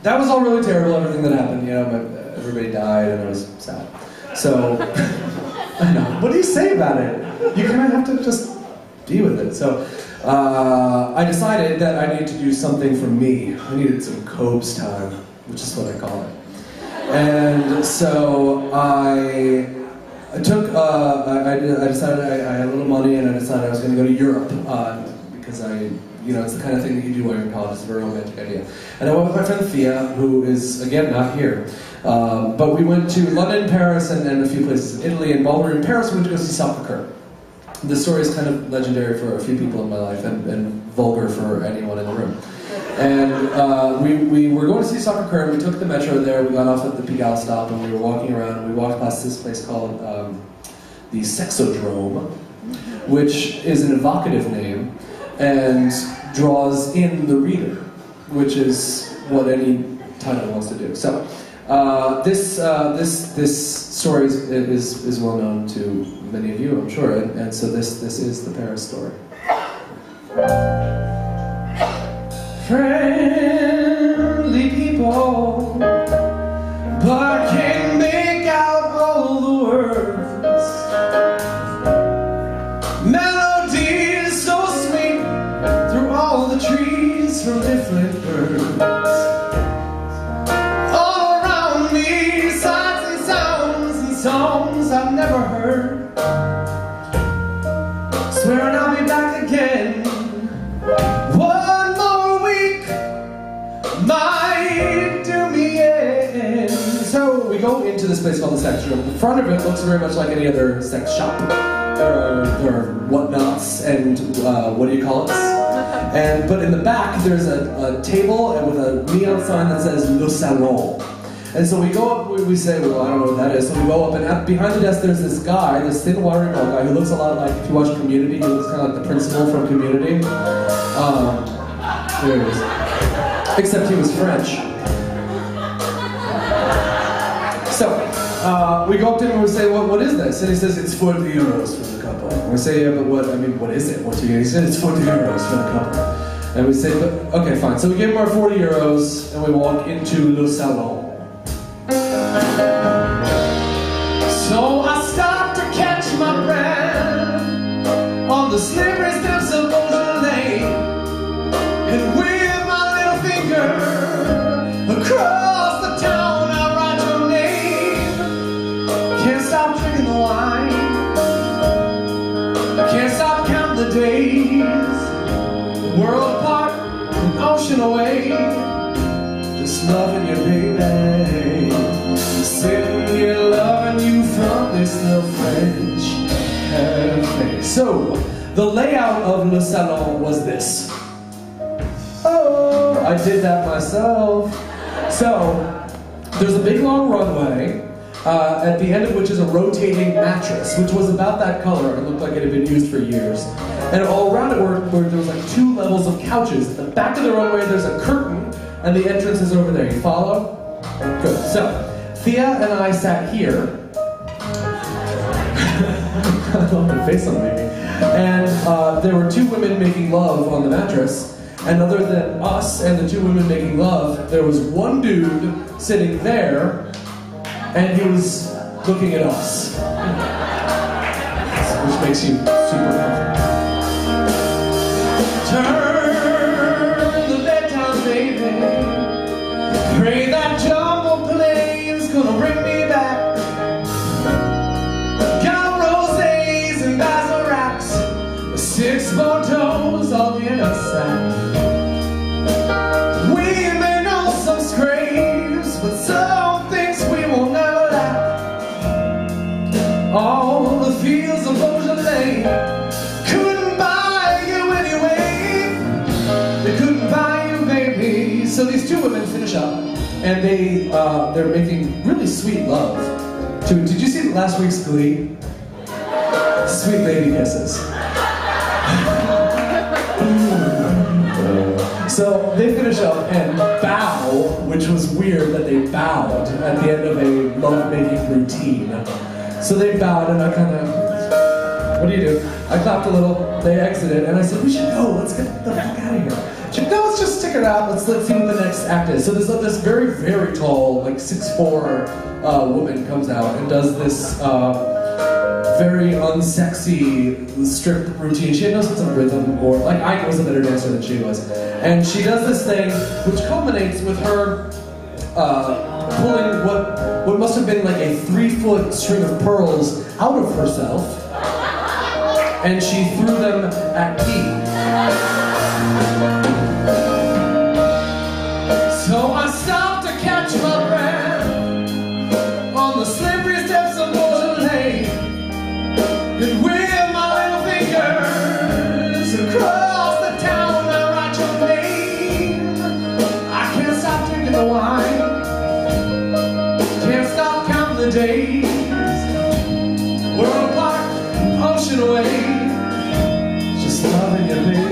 that was all really terrible, everything that happened. You know, everybody died and I was sad. So, I know. What do you say about it? You kind of have to just be with it. So, I decided that I needed to do something for me. I needed some Cobes time, which is what I call it. And so I decided I had a little money and I decided I was going to go to Europe because it's the kind of thing that you do while you're in college. It's a very romantic idea. And I went with my friend Thea, who is, again, not here. But we went to London, Paris, and a few places in Italy. And while we were in Paris, we went to go see Soccer. This story is kind of legendary for a few people in my life and vulgar for anyone in the room. And we were going to see Soccer, and we took the metro there. We got off at the Pigalle stop, and we were walking around, and we walked past this place called the Sexodrome, which is an evocative name and draws in the reader, which is what any title wants to do. So this story is well known to many of you, I'm sure, and so this is the Paris story. Friendly people, but I can't make out all the words. Melodies so sweet through all the trees from different birds. All around me, sights and sounds and songs I've never heard. Swearing I'll be back again. One more week might do me in. So we go into this place called the Sex Room. The front of it looks very much like any other sex shop. There are whatnots and what do you call it? But in the back there's a table and with a neon sign that says Le Salon. And so we go up, we say, well, I don't know what that is. So we go up, and behind the desk there's this guy, this thin, watery bald guy who looks a lot like, if you watch Community, he looks kind of like the principal from Community. There it is. Except he was French. So, we go up to him and we say, what is this? And he says, it's 40 euros for the couple. And we say, yeah, but what is it? What's he said, it's 40 euros for the couple. And we say, but, okay, fine. So we give him our 40 euros, and we walk into Le Salon. So I stopped to catch my breath on the slippery steps of Beaujolais, and with my little finger across the town I write your name. Can't stop drinking the wine, can't stop counting the days, world apart, an ocean away, just loving you, baby. Sitting here loving you from this little French cafe. So, the layout of Le Salon was this. Oh, I did that myself. So, there's a big long runway, at the end of which is a rotating mattress, which was about that color. It looked like it had been used for years. And all around it were there was like 2 levels of couches. At the back of the runway there's a curtain, and the entrance is over there. You follow? Good. So, Thea and I sat here. I love the face on me. And there were 2 women making love on the mattress. And other than us and the 2 women making love, there was one dude sitting there, and he was looking at us. Which makes you super comfortable. Turn the bed down, baby. Pray that jumbo plane's gonna bring me back. Got rosés and basil wraps, 6 Bordeaux on the inner side. We may know some scrapes, but some things we will never lack. All the fields of Beaujolais couldn't buy you anyway. They couldn't buy you, baby. So these 2 women finish up, and they're making really sweet love. Did you see last week's Glee? Sweet baby kisses. So they finish up and bow, which was weird that they bowed at the end of a love-making routine. So they bowed, and I kind of, what do you do? I clapped a little, they exited, and I said, we should go, let's get the fuck out of here. She said, no, let's just stick check it out. Let's see what the next act is. So there's this very, very tall, like 6'4" woman comes out and does this very unsexy strip routine. She had no sense of rhythm, or like I was a better dancer than she was. And she does this thing which culminates with her pulling what must have been like a 3-foot string of pearls out of herself, and she threw them at me. So I stopped to catch my breath on the slippery steps of Poisson Lane, and with my little fingers across the town I write your name. I can't stop drinking the wine, can't stop counting the days. World apart, ocean away, just loving you, baby.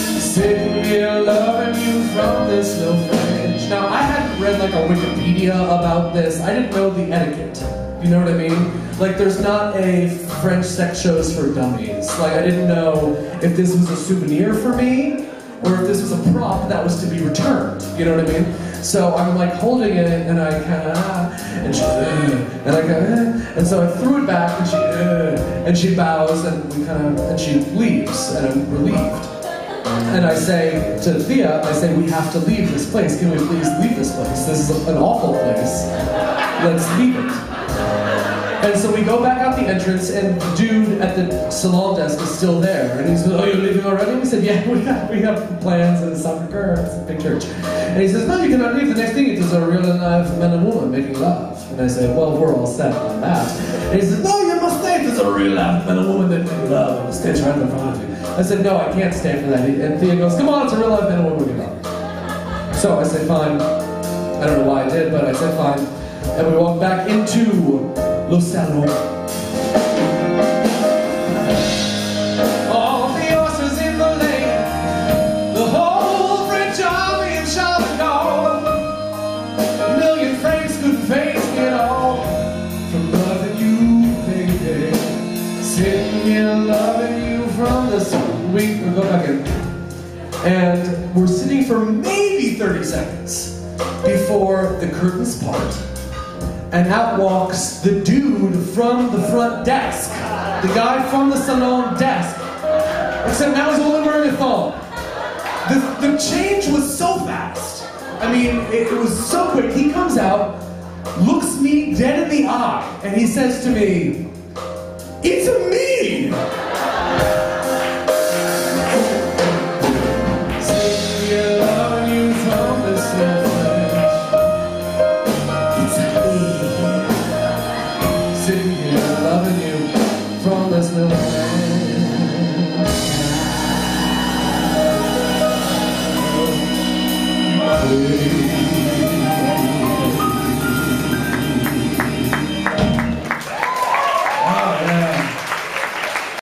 Sitting here loving you from this little fringe. Now, I hadn't read like a Wikipedia about this. I didn't know the etiquette. You know what I mean? Like, there's not a French sex shows for dummies. Like, I didn't know if this was a souvenir for me or if this was a prop that was to be returned. You know what I mean? So I'm like holding it, and I kind of, and she, and I go, and so I threw it back, and she bows, and we kind of, and she leaves, and I'm relieved. And I say to Thea, I say, we have to leave this place. Can we please leave this place? This is an awful place. Let's leave it. And so we go back out the entrance, and the dude at the salon desk is still there. And he says, oh, you're leaving already? We said, yeah, we have plans at a soccer, it's a big church. And he says, no, you cannot leave. The next thing it is a real live man and woman making love. And I say, well, we're all set on that. And he says, no, you must stay. There's a real live man and woman that make love on the stage right in front of you. I said, no, I can't stay for that. And Thea goes, come on, it's a real live man and woman making love. So I said, fine. I don't know why I did, but I said, fine. And we walked back into Le Salon. All the horses in the lane, the whole French army in Charlotte. A million francs couldn't face it all from loving you, baby. Sitting here loving you from the sun. We go back in. And we're sitting for maybe 30 seconds before the curtains part. And out walks the dude from the front desk. The guy from the salon desk. Except now he's only wearing a thong. The change was so fast. I mean, it was so quick. He comes out, looks me dead in the eye, and he says to me, it's a me!